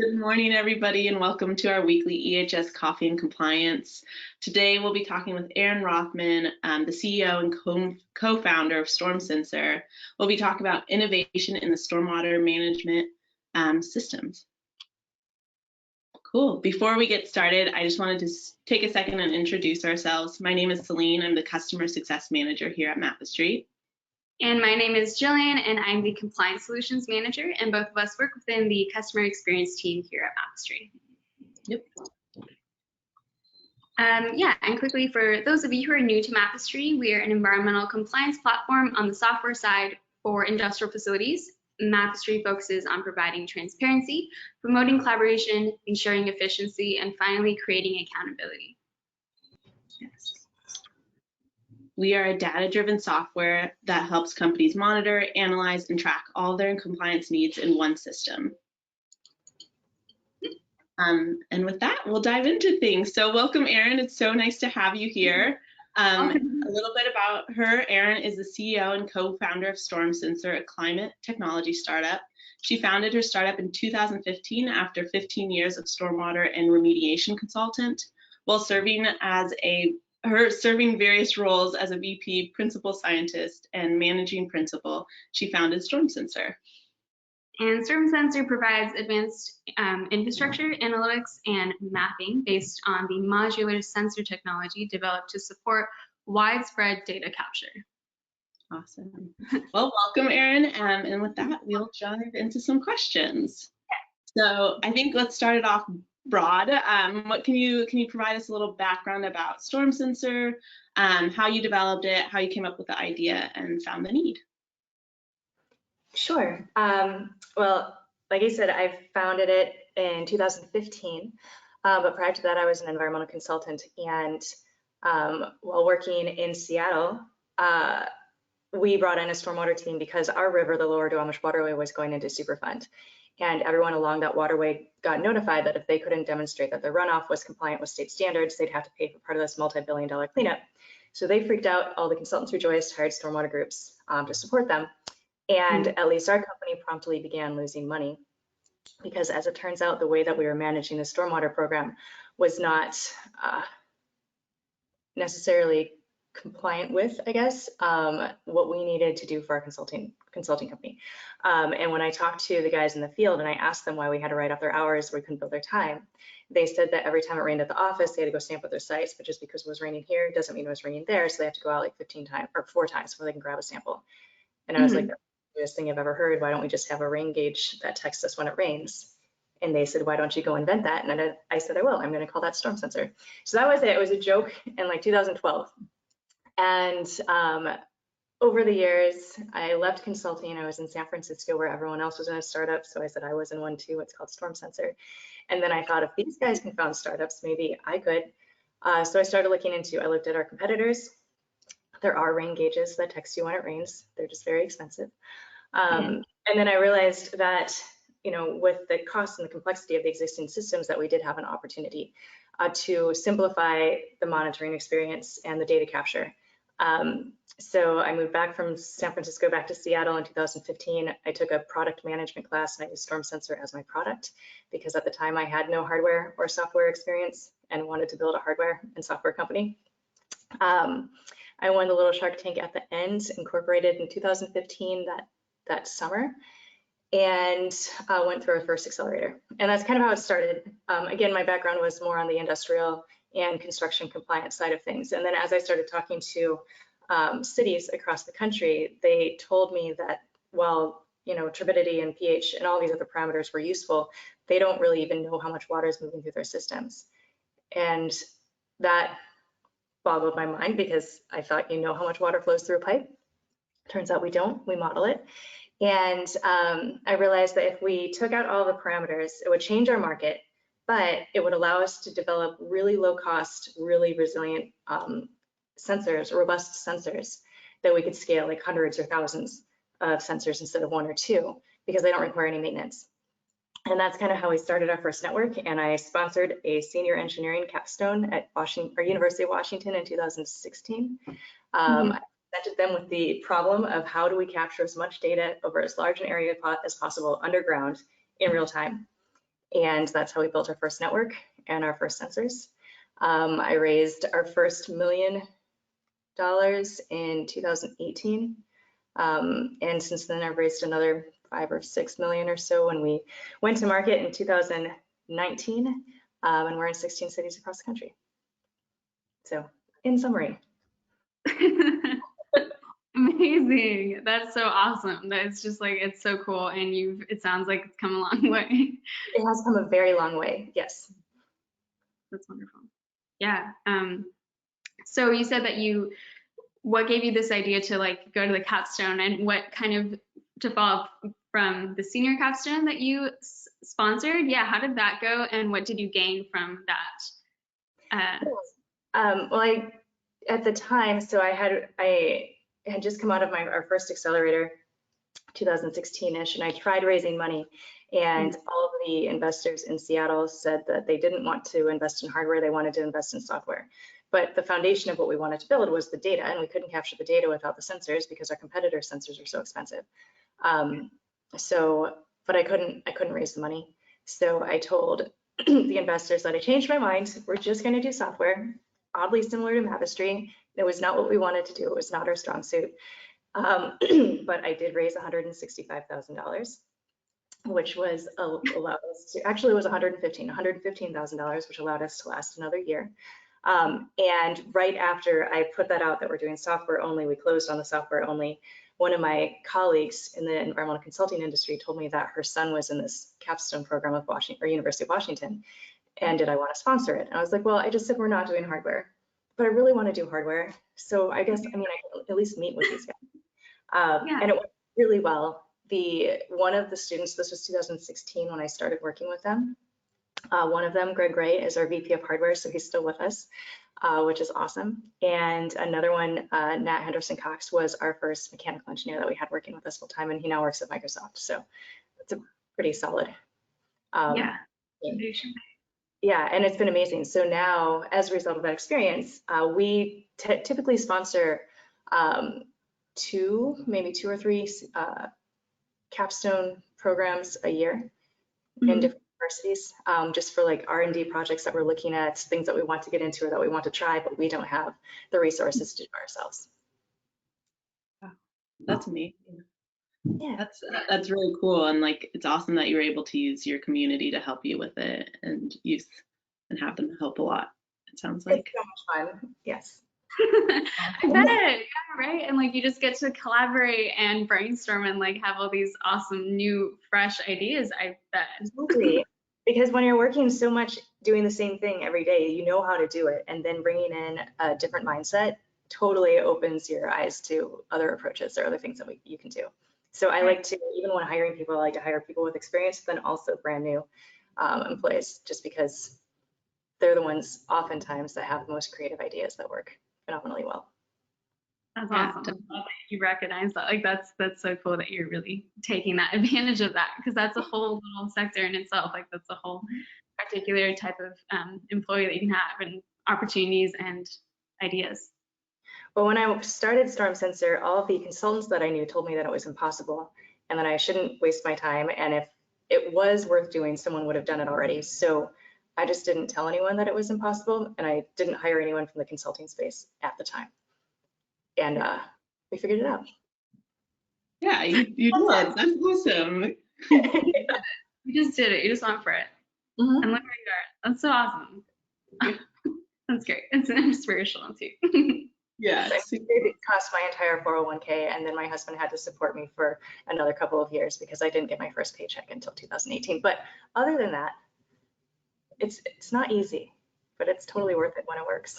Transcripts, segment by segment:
Good morning, everybody, and welcome to our weekly EHS Coffee and Compliance. Today, we'll be talking with Erin Rothman, the CEO and co-founder of StormSensor. We'll be talking about innovation in the stormwater management systems. Cool. Before we get started, I just wanted to take a second and introduce ourselves. My name is Celine. I'm the Customer Success Manager here at Mapestry. And my name is Jillian, and I'm the Compliance Solutions Manager, and both of us work within the Customer Experience team here at Mapestry. Yep. And quickly, for those of you who are new to Mapestry, we are an environmental compliance platform on the software side for industrial facilities. Mapestry focuses on providing transparency, promoting collaboration, ensuring efficiency, and finally creating accountability. Yes. We are a data-driven software that helps companies monitor, analyze, and track all their compliance needs in one system. And with that, we'll dive into things. So welcome, Erin. It's so nice to have you here. A little bit about her. Erin is the CEO and co-founder of StormSensor, a climate technology startup. She founded her startup in 2015 after 15 years of stormwater and remediation consultant, while serving various roles as a VP, principal scientist, and managing principal. She founded StormSensor. And StormSensor provides advanced infrastructure, analytics, and mapping based on the modular sensor technology developed to support widespread data capture. Awesome. Well, welcome, Erin. And with that, we'll dive into some questions. So I think let's start it off broad. What can you provide us a little background about StormSensor, how you developed it, how you came up with the idea and found the need? Sure. Well, like I said, I founded it in 2015, but prior to that, I was an environmental consultant. And while working in Seattle, we brought in a stormwater team because our river, the Lower Duwamish Waterway, was going into Superfund. And everyone along that waterway got notified that if they couldn't demonstrate that their runoff was compliant with state standards, they'd have to pay for part of this multi-billion-dollar cleanup. So they freaked out. All the consultants rejoiced, hired stormwater groups to support them. And at least our company promptly began losing money because, as it turns out, the way that we were managing the stormwater program was not necessarily compliant with, I guess, what we needed to do for our consulting company. And when I talked to the guys in the field and I asked them why we had to write off their hours, we couldn't bill their time, they said that every time it rained at the office, they had to go stamp at their sites, but just because it was raining here doesn't mean it was raining there, so they have to go out like 15 times or 4 times before they can grab a sample. And I was like, that's the weirdest thing I've ever heard. Why don't we just have a rain gauge that texts us when it rains? And they said, why don't you go invent that? And I said, I will. I'm going to call that StormSensor. So that was it. It was a joke in like 2012. And over the years, I left consulting. I was in San Francisco where everyone else was in a startup. So I said I was in one too. It's called StormSensor. And then I thought, if these guys can found startups, maybe I could. So I started looking into, I looked at our competitors. There are rain gauges that text you when it rains. They're just very expensive. And then I realized that, you know, with the cost and the complexity of the existing systems, that we did have an opportunity to simplify the monitoring experience and the data capture. So I moved back from San Francisco back to Seattle in 2015. I took a product management class and I used StormSensor as my product because at the time I had no hardware or software experience and wanted to build a hardware and software company. I won the Little Shark Tank at the end, incorporated in 2015 that summer, and went through our first accelerator. And that's kind of how it started. Again, my background was more on the industrial and construction compliance side of things. And then as I started talking to cities across the country, they told me that while, you know, turbidity and pH and all these other parameters were useful, they don't really even know how much water is moving through their systems. And that boggled my mind because I thought, you know how much water flows through a pipe? Turns out we don't, we model it. And I realized that if we took out all the parameters, it would change our market, but it would allow us to develop really low cost, really resilient sensors, robust sensors that we could scale like hundreds or thousands of sensors instead of 1 or 2 because they don't require any maintenance. And that's kind of how we started our first network. And I sponsored a senior engineering capstone at University of Washington in 2016. I presented them with the problem of how do we capture as much data over as large an area as possible underground in real time. And that's how we built our first network and our first sensors. I raised our first $1 million in 2018. And since then I've raised another 5 or 6 million or so when we went to market in 2019, and we're in 16 cities across the country. So in summary. Amazing. That's so awesome. That's just like, it's so cool. And it sounds like it's come a long way. It has come a very long way. Yes. That's wonderful. Yeah. So you said that what gave you this idea to like go to the Capstone, and what kind of developed from the senior Capstone that you sponsored? Yeah. How did that go? And what did you gain from that? Well, at the time, so I had just come out of our first accelerator, 2016-ish, and I tried raising money, and all of the investors in Seattle said that they didn't want to invest in hardware, they wanted to invest in software. But the foundation of what we wanted to build was the data, and we couldn't capture the data without the sensors because our competitor sensors are so expensive. But I couldn't raise the money. So I told the investors that I changed my mind. We're just going to do software, oddly similar to Mapestry. It was not what we wanted to do. It was not our strong suit. But I did raise $165,000, which was allowed us to, actually it was $115,000, which allowed us to last another year. And right after I put that out that we're doing software only, we closed on the software only. One of my colleagues in the environmental consulting industry told me that her son was in this Capstone program with University of Washington, and did I want to sponsor it? And I was like, well, I just said we're not doing hardware, but I really want to do hardware. So I guess, I can at least meet with these guys. And it went really well. One of the students, this was 2016 when I started working with them. One of them, Greg Gray, is our VP of hardware, so he's still with us, which is awesome. And another one, Nat Henderson Cox, was our first mechanical engineer that we had working with us full time, and he now works at Microsoft. So it's a pretty solid. Yeah, and it's been amazing. So now, as a result of that experience, we typically sponsor maybe two or three Capstone programs a year in different universities, just for like R&D projects that we're looking at, things that we want to get into or that we want to try, but we don't have the resources to do ourselves. Wow. That's amazing. Yeah, that's really cool, and like it's awesome that you were able to use your community to help you with it, and have them help a lot. It sounds like it's so much fun. Yes. I bet. Yeah, right. And like you just get to collaborate and brainstorm and like have all these awesome new fresh ideas, I bet. Absolutely. Because when you're working so much doing the same thing every day, you know how to do it, and then bringing in a different mindset totally opens your eyes to other approaches or other things that you can do. So I like to, even when hiring people, I like to hire people with experience, then also brand new employees, just because they're the ones oftentimes that have the most creative ideas that work phenomenally well. That's awesome. You recognize that. Like that's so cool that you're really taking that advantage of that, because that's a whole little sector in itself. Like that's a whole particular type of employee that you can have, and opportunities and ideas. Well, when I started StormSensor, all of the consultants that I knew told me that it was impossible and that I shouldn't waste my time. And if it was worth doing, someone would have done it already. So I just didn't tell anyone that it was impossible, and I didn't hire anyone from the consulting space at the time. And we figured it out. Yeah, you did. That's awesome. You just did it. You just went for it. And look where you are. That's so awesome. That's great. It's inspirational too. Yeah. It cost my entire 401k, and then my husband had to support me for another couple of years because I didn't get my first paycheck until 2018. But other than that, it's not easy, but it's totally worth it when it works.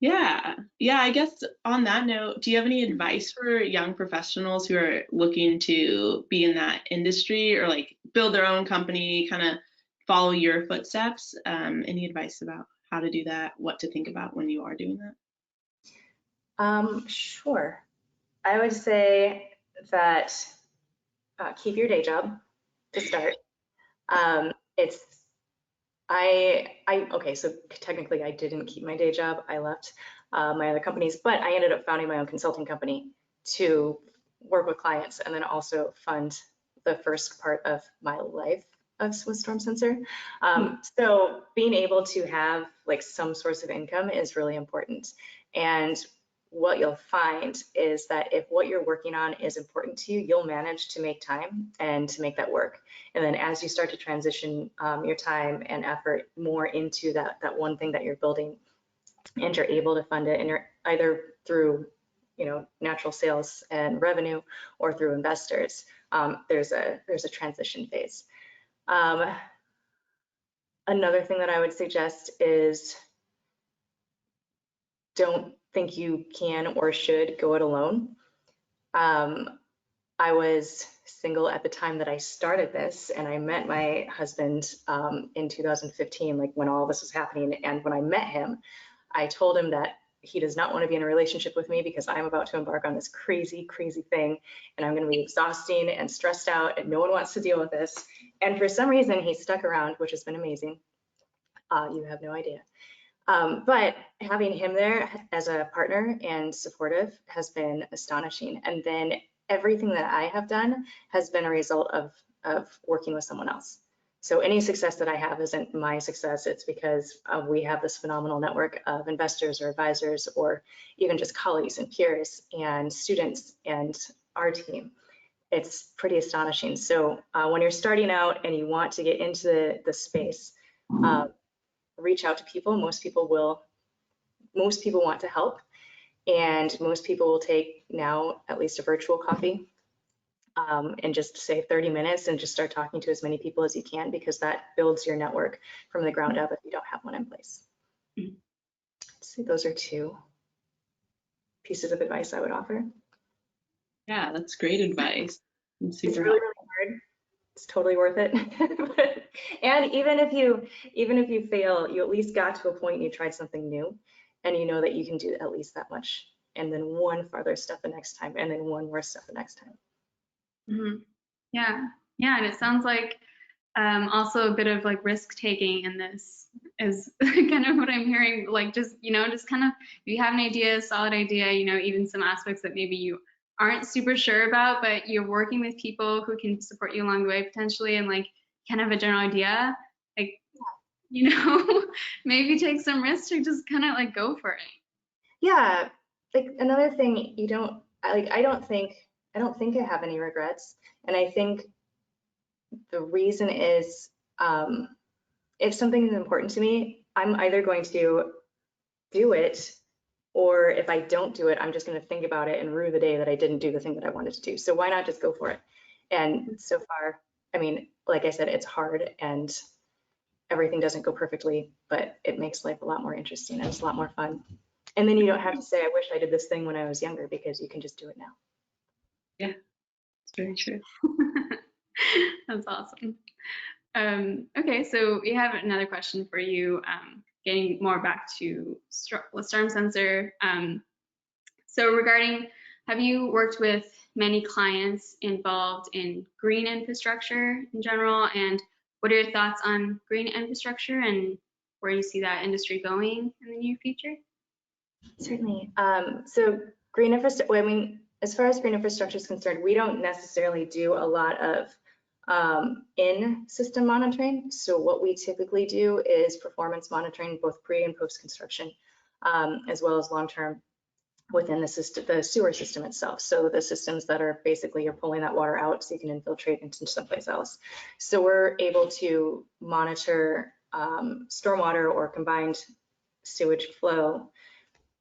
Yeah. I guess on that note, do you have any advice for young professionals who are looking to be in that industry or like build their own company, kind of follow your footsteps? Any advice about how to do that, what to think about when you are doing that? Sure. I would say that keep your day job to start. Okay, so technically I didn't keep my day job. I left my other companies, but I ended up founding my own consulting company to work with clients and then also fund the first part of my life with StormSensor. So being able to have like some source of income is really important. And what you'll find is that if what you're working on is important to you, you'll manage to make time and to make that work. And then as you start to transition your time and effort more into that one thing that you're building, and you're able to fund it, and you're either through natural sales and revenue or through investors, there's a transition phase. Another thing that I would suggest is don't think you can or should go it alone. I was single at the time that I started this, and I met my husband in 2015, like when all this was happening. And when I met him, I told him that he does not want to be in a relationship with me because I'm about to embark on this crazy, crazy thing, and I'm going to be exhausting and stressed out, and no one wants to deal with this. And for some reason, he stuck around, which has been amazing. You have no idea. But having him there as a partner and supportive has been astonishing. And then everything that I have done has been a result of working with someone else. So any success that I have isn't my success. It's because we have this phenomenal network of investors or advisors, or even just colleagues and peers and students and our team. It's pretty astonishing. So when you're starting out and you want to get into the space, reach out to people. Most people want to help, and most people will take now at least a virtual coffee and just say 30 minutes and just start talking to as many people as you can, because that builds your network from the ground up if you don't have one in place. So those are two pieces of advice I would offer. Yeah, that's great advice. It's really, really hard. It's totally worth it. And even if you fail, you at least got to a point and you tried something new, and you know that you can do at least that much, and then one farther step the next time, and then one more step the next time. Yeah, and it sounds like also a bit of like risk taking in this is kind of what I'm hearing. Like just kind of, if you have an idea, a solid idea, even some aspects that maybe you aren't super sure about, but you're working with people who can support you along the way potentially, and like kind of a general idea, like maybe take some risks or just kind of like go for it. Yeah, like another thing, I don't think I have any regrets, and I think the reason is if something is important to me, I'm either going to do it, or if I don't do it, I'm just going to think about it and rue the day that I didn't do the thing that I wanted to do. So why not just go for it? And so far, I mean, like I said, it's hard and everything doesn't go perfectly, but it makes life a lot more interesting and it's a lot more fun. And then you don't have to say, I wish I did this thing when I was younger, because you can just do it now. Yeah, it's very true. That's awesome. Okay, so we have another question for you, getting more back to StormSensor. So regarding, have you worked with many clients involved in green infrastructure in general, and what are your thoughts on green infrastructure and where you see that industry going in the near future? Certainly. So green infrastructure, I mean, as far as green infrastructure is concerned, we don't necessarily do a lot of in-system monitoring. So what we typically do is performance monitoring, both pre and post construction, as well as long-term within the system, the sewer system itself. So the systems that are basically, you're pulling that water out so you can infiltrate into someplace else. So we're able to monitor stormwater or combined sewage flow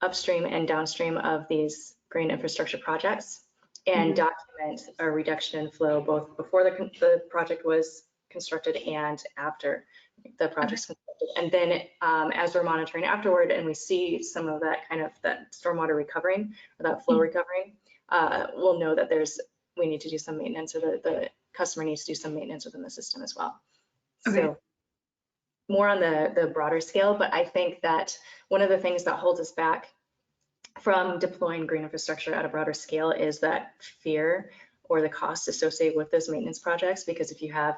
upstream and downstream of these green infrastructure projects, and document a reduction in flow both before the project was constructed and after the project's constructed. And then as we're monitoring afterward and we see some of that that stormwater recovering or that flow recovering, we'll know that we need to do some maintenance, or the customer needs to do some maintenance within the system as well. Okay. So more on the broader scale, but I think that one of the things that holds us back from deploying green infrastructure at a broader scale is that fear or the cost associated with those maintenance projects. Because if you have,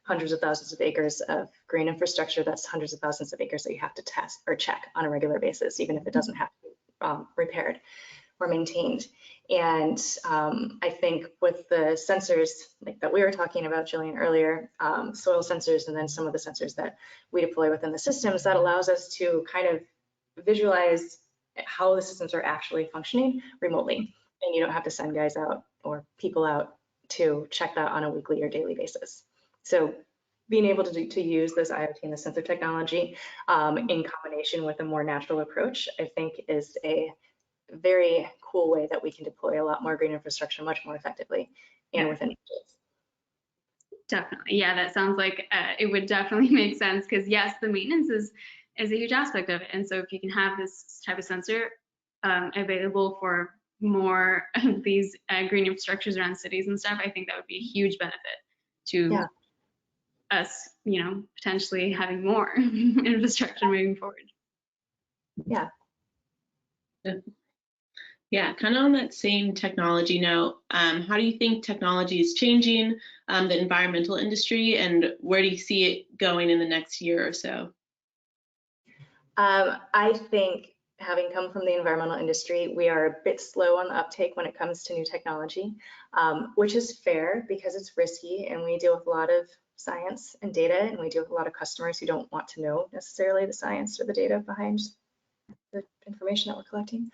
hundreds of thousands of acres of green infrastructure, that's hundreds of thousands of acres that you have to test or check on a regular basis, even if it doesn't have to be repaired. or maintained. And I think with the sensors like that we were talking about, Jillian, earlier, soil sensors, and then some of the sensors that we deploy within the systems, that allows us to kind of visualize how the systems are actually functioning remotely. And you don't have to send guys out or people out to check that on a weekly or daily basis. So being able to use this IoT and the sensor technology in combination with a more natural approach, I think is a very cool way that we can deploy a lot more green infrastructure much more effectively and within budgets. Definitely. Yeah, that sounds like it would definitely make sense, because yes, the maintenance is a huge aspect of it. And so if you can have this type of sensor available for more of these green infrastructures around cities and stuff, I think that would be a huge benefit to us, you know, potentially having more infrastructure moving forward. Yeah. Yeah, kind of on that same technology note, how do you think technology is changing the environmental industry, and where do you see it going in the next year or so? I think, having come from the environmental industry, we are a bit slow on the uptake when it comes to new technology, which is fair because it's risky, and we deal with a lot of science and data, and we deal with a lot of customers who don't want to know necessarily the science or the data behind the information that we're collecting.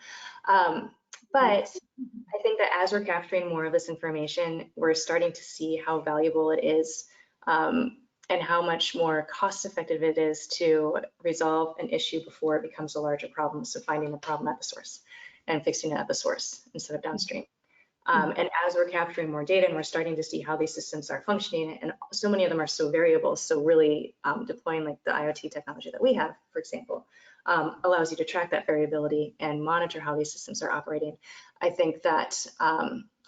But I think that as we're capturing more of this information, we're starting to see how valuable it is and how much more cost effective it is to resolve an issue before it becomes a larger problem. So finding the problem at the source and fixing it at the source instead of downstream. And as we're capturing more data and we're starting to see how these systems are functioning, and so many of them are so variable, so really deploying like the IoT technology that we have, for example, allows you to track that variability and monitor how these systems are operating. I think that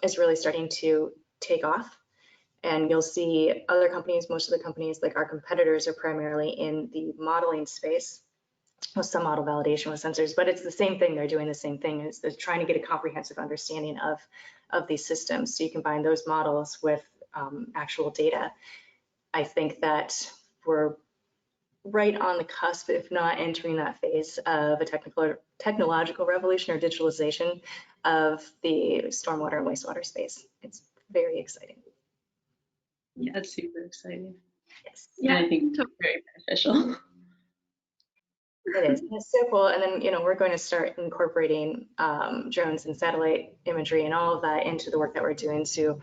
is really starting to take off. And you'll see other companies, most of the companies, like our competitors, are primarily in the modeling space with some model validation with sensors, but it's the same thing. They're doing the same thing. They're trying to get a comprehensive understanding of these systems. So you combine those models with actual data. I think that we're right on the cusp, if not entering that phase of a technological revolution or digitalization of the stormwater and wastewater space. It's very exciting. Yeah, that's super exciting. Yes. Yeah, I think it's very beneficial. It is. It's so cool. And then, you know, we're going to start incorporating drones and satellite imagery and all of that into the work that we're doing too,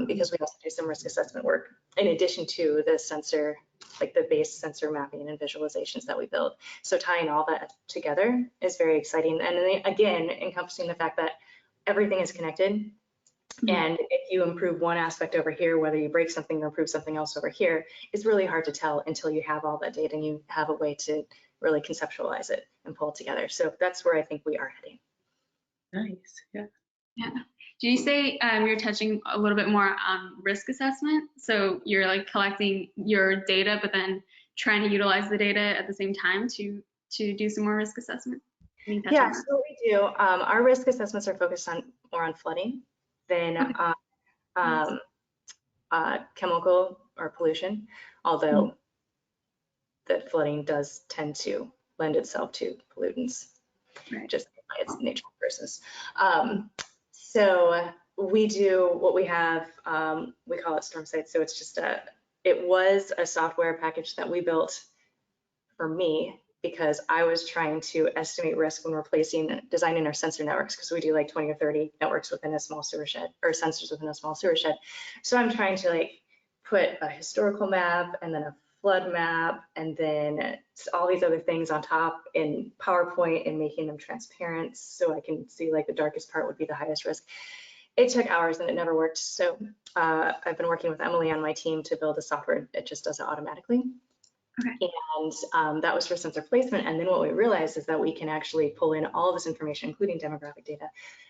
because we also do some risk assessment work in addition to the sensor, like the base sensor mapping and visualizations that we build. So tying all that together is very exciting. And then again, encompassing the fact that everything is connected. And if you improve one aspect over here, whether you break something or improve something else over here, it's really hard to tell until you have all that data and you have a way to really conceptualize it and pull it together. So that's where I think we are heading. Nice, yeah. Yeah. Do you say you're touching a little bit more on risk assessment? So you're like collecting your data, but then trying to utilize the data at the same time to do some more risk assessment? Yeah, so what we do, our risk assessments are focused on more on flooding than chemical or pollution, although the flooding does tend to lend itself to pollutants, just by its nature process. So we do what we have, we call it StormSight. So it's just it was a software package that we built for me because I was trying to estimate risk when we're designing our sensor networks, because we do like 20 or 30 networks within a small sewer shed, or sensors within a small sewer shed. So I'm trying to like put a historical map and then a flood map and then all these other things on top in PowerPoint and making them transparent so I can see like the darkest part would be the highest risk. It took hours and it never worked. So I've been working with Emily on my team to build a software that just does it automatically. Okay. And that was for sensor placement. And then what we realized is that we can actually pull in all of this information, including demographic data,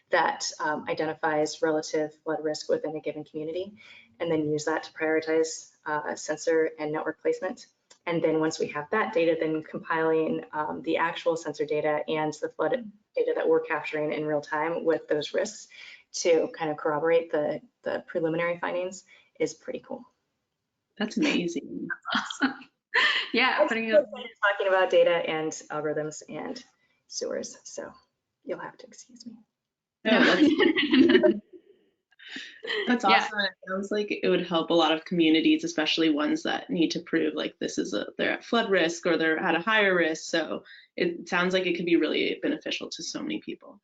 that identifies relative flood risk within a given community, and then use that to prioritize sensor and network placement. And then once we have that data, then compiling the actual sensor data and the flood data that we're capturing in real time with those risks to kind of corroborate the preliminary findings is pretty cool. That's amazing. That's awesome. Yeah, talking about data and algorithms and sewers, so you'll have to excuse me. That's awesome. Yeah. It sounds like it would help a lot of communities, especially ones that need to prove like they're at flood risk or they're at a higher risk. So it sounds like it could be really beneficial to so many people.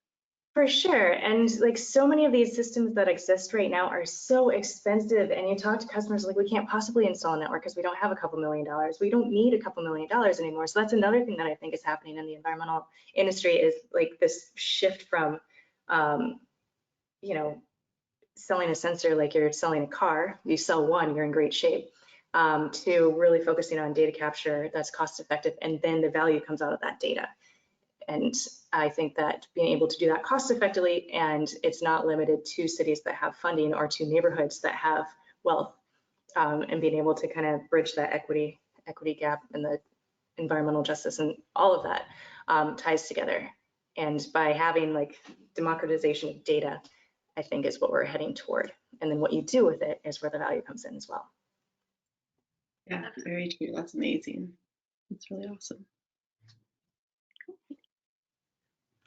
For sure. And like so many of these systems that exist right now are so expensive. And you talk to customers like, we can't possibly install a network because we don't have a couple $1 million. We don't need a couple $1 million anymore. So that's another thing that I think is happening in the environmental industry is like this shift from, you know, selling a sensor like you're selling a car. You sell one, you're in great shape. To really focusing on data capture that's cost effective, and then the value comes out of that data. And I think that being able to do that cost effectively, and it's not limited to cities that have funding or to neighborhoods that have wealth, and being able to kind of bridge that equity gap and the environmental justice and all of that ties together. And by having like democratization of data, I think is what we're heading toward. And then what you do with it is where the value comes in as well. Yeah, very true. That's amazing. That's really awesome.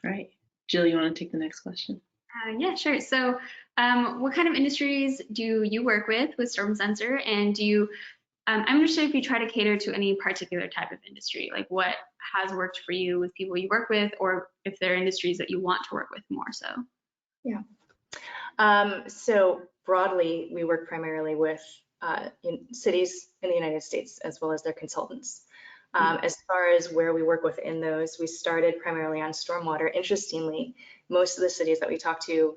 All right. Jill, you want to take the next question? Yeah, sure. So what kind of industries do you work with StormSensor? And do you, I'm interested if you try to cater to any particular type of industry, like what has worked for you with people you work with, or if there are industries that you want to work with more so. Yeah. So broadly, we work primarily with in cities in the United States as well as their consultants. As far as where we work within those, we started primarily on stormwater. Interestingly, most of the cities that we talked to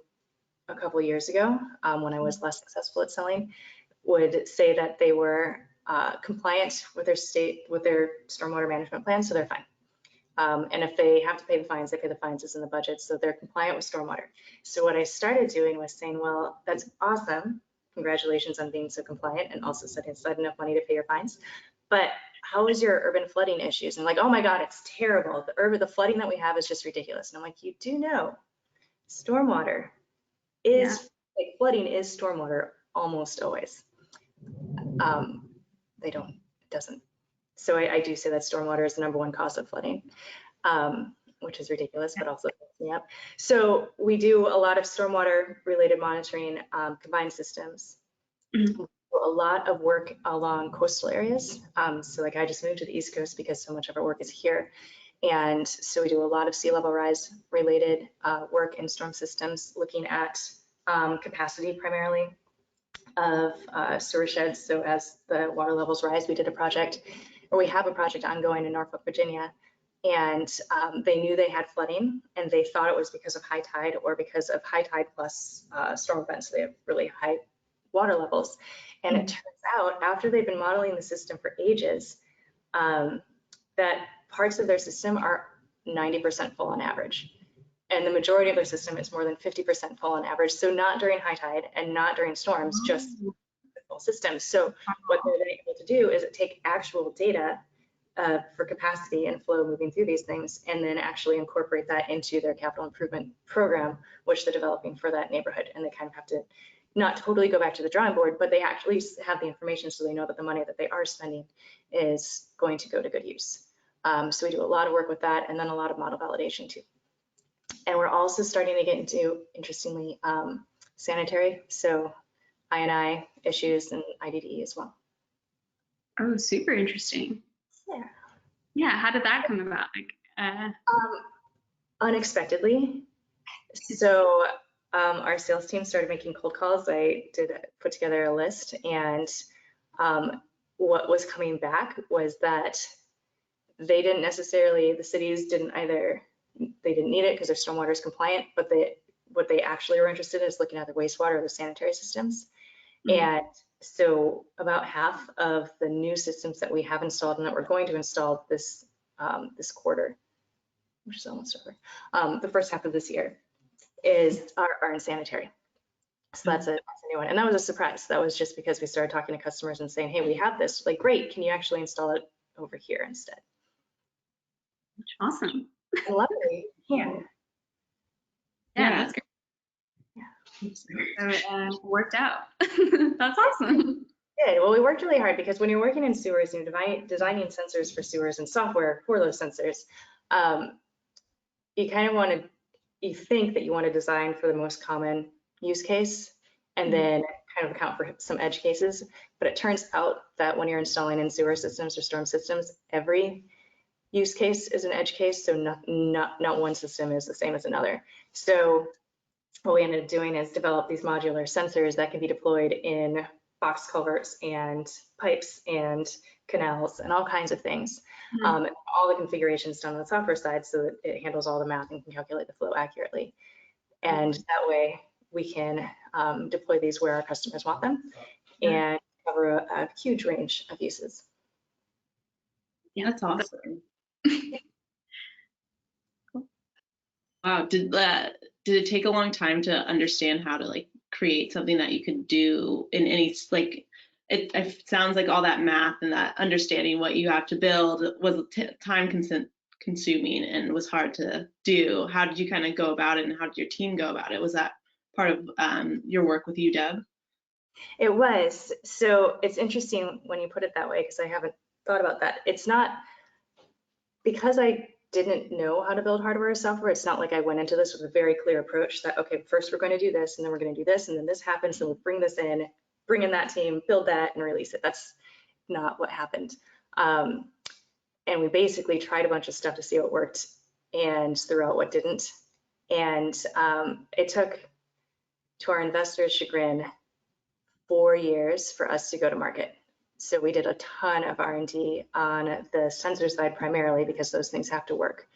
a couple of years ago, when I was less successful at selling, would say that they were compliant with their stormwater management plan, so they're fine. And if they have to pay the fines, they pay the fines. It's in the budget, so they're compliant with stormwater. So what I started doing was saying, well, that's awesome. Congratulations on being so compliant and also setting aside enough money to pay your fines. But how is your urban flooding issues? And like, oh my God, it's terrible. The flooding that we have is just ridiculous. And I'm like, you do know, stormwater is, like flooding is stormwater almost always. It doesn't. So I do say that stormwater is the #1 cause of flooding, which is ridiculous, but also picks me up. So we do a lot of stormwater related monitoring, combined systems. Mm-hmm. A lot of work along coastal areas. So like I just moved to the East Coast because so much of our work is here. And so we do a lot of sea level rise related work in storm systems, looking at capacity primarily of sewer sheds. So as the water levels rise, we did a project, or we have a project ongoing in Norfolk, Virginia, and they knew they had flooding, and they thought it was because of high tide or because of high tide plus storm events. So they have really high water levels. And it turns out, after they've been modeling the system for ages, that parts of their system are 90% full on average. And the majority of their system is more than 50% full on average. So not during high tide and not during storms, just the full system. So what they're then able to do is take actual data for capacity and flow moving through these things, and then actually incorporate that into their capital improvement program, which they're developing for that neighborhood. And they kind of have to not totally go back to the drawing board, but they actually have the information so they know that the money that they are spending is going to go to good use. So we do a lot of work with that, and then a lot of model validation too. And we're also starting to get into, interestingly, sanitary, so I&I issues and IDD as well. Oh, super interesting. Yeah. Yeah, how did that come about? Unexpectedly. So our sales team started making cold calls. I did put together a list, and what was coming back was that they didn't necessarily, the cities didn't either, they didn't need it because their stormwater is compliant, but what they actually were interested in is looking at the wastewater or the sanitary systems. Mm-hmm. And so about half of the new systems that we have installed and that we're going to install this this quarter, which is almost over, the first half of this year, are in sanitary. So that's a new one. And that was a surprise. That was just because we started talking to customers and saying, hey, we have this, like, great, can you actually install it over here instead? Awesome. And luckily, yeah, that's great. Yeah. So it worked out. That's awesome. Good. Well, we worked really hard because when you're working in sewers and designing sensors for sewers and software for those sensors, you kind of want to you think that you want to design for the most common use case and then kind of account for some edge cases. But it turns out that when you're installing in sewer systems or storm systems, every use case is an edge case. So not one system is the same as another. So what we ended up doing is develop these modular sensors that can be deployed in box culverts and pipes and canals and all kinds of things. All the configurations done on the software side so that it handles all the math and can calculate the flow accurately. And that way we can deploy these where our customers want them and cover a huge range of uses. Yeah, that's awesome. Wow, did it take a long time to understand how to like create something that you could do in any, like, it sounds like all that math and that understanding what you have to build was time consuming and was hard to do. How did you kind of go about it, and how did your team go about it? Was that part of your work with you, Deb? It was. So it's interesting when you put it that way, because I haven't thought about that. It's not because I didn't know how to build hardware or software. It's not like I went into this with a very clear approach that, okay, first we're going to do this, and then we're going to do this, and then this happens, and we'll bring this in, bring in that team, build that, and release it. That's not what happened. And we basically tried a bunch of stuff to see what worked and threw out what didn't. And it took, to our investors' chagrin, 4 years for us to go to market. So we did a ton of R&D on the sensor side primarily because those things have to work,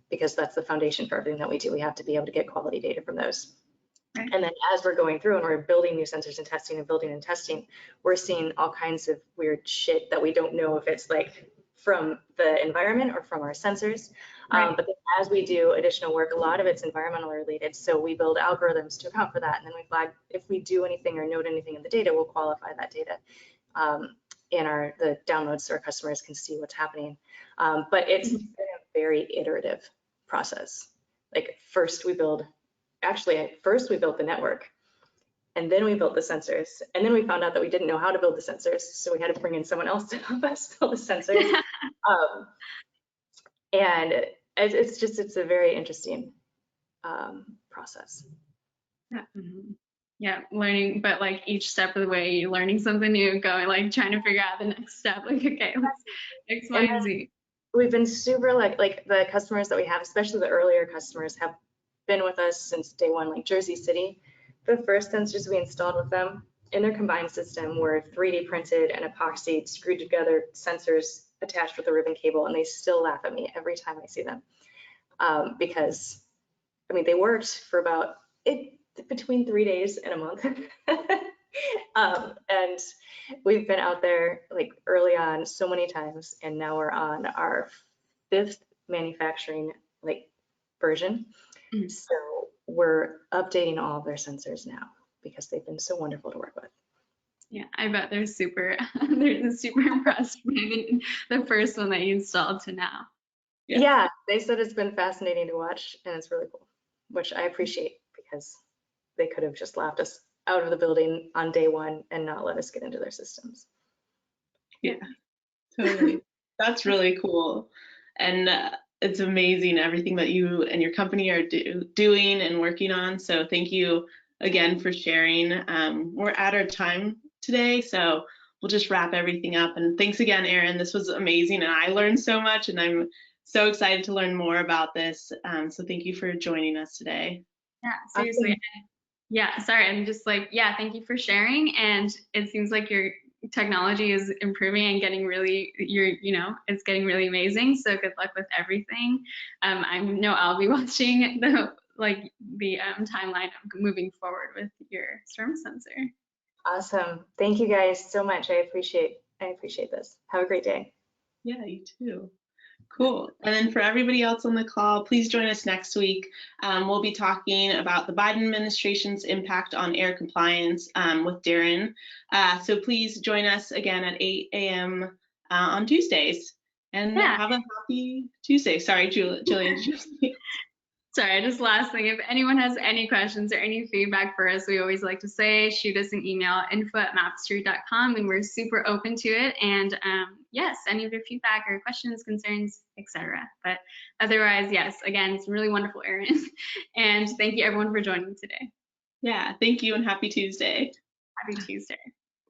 because that's the foundation for everything that we do. We have to be able to get quality data from those. Right. And then as we're going through and we're building new sensors and testing and building and testing, we're seeing all kinds of weird shit that we don't know if it's like from the environment or from our sensors. Right. But then as we do additional work, a lot of it's environmental related. So we build algorithms to account for that. And then we flag if we do anything or note anything in the data, we'll qualify that data in the downloads so our customers can see what's happening. But it's been a very iterative process. Like first we built the network, and then we built the sensors, and then we found out that we didn't know how to build the sensors, so we had to bring in someone else to help us build the sensors. And it's a very interesting process. Yeah. Yeah, learning, but like each step of the way, you're learning something new, going like trying to figure out the next step. Like, okay, let's X, Y, and Z. We've been super like the customers that we have, especially the earlier customers, have been with us since day one. Like Jersey City, the first sensors we installed with them in their combined system were 3D printed and epoxied, screwed together sensors attached with a ribbon cable, and they still laugh at me every time I see them because, I mean, they worked for about between 3 days and a month. And we've been out there like early on so many times, and now we're on our 5th manufacturing version. So we're updating all of their sensors now because they've been so wonderful to work with. Yeah, I bet they're super impressed with the first one that you installed to now. Yeah, they said it's been fascinating to watch, and it's really cool, which I appreciate because they could have just laughed us out of the building on day one and not let us get into their systems. Yeah, totally. That's really cool. And it's amazing everything that you and your company are doing and working on. So thank you again for sharing. We're at our time today, so we'll just wrap everything up. And thanks again, Erin. This was amazing, and I learned so much, and I'm so excited to learn more about this. So thank you for joining us today. Yeah, seriously. Awesome. Yeah, sorry, I'm just like, yeah, thank you for sharing. And it seems like your technology is improving and getting really, it's getting really amazing. So good luck with everything. I know I'll be watching the timeline of moving forward with your StormSensor. Awesome. Thank you guys so much. I appreciate this. Have a great day. Yeah, you too. Cool. And then for everybody else on the call, please join us next week. We'll be talking about the Biden administration's impact on air compliance with Erin. So please join us again at 8 a.m. On Tuesdays. And have a happy Tuesday. Sorry, Julian. Sorry, just last thing, if anyone has any questions or any feedback for us, we always like to say, shoot us an email, info@mapstreet.com, and we're super open to it. And yes, any of your feedback or questions, concerns, etc. But otherwise, yes, again, it's really wonderful, Erin. And thank you everyone for joining today. Yeah, thank you and happy Tuesday. Happy Tuesday.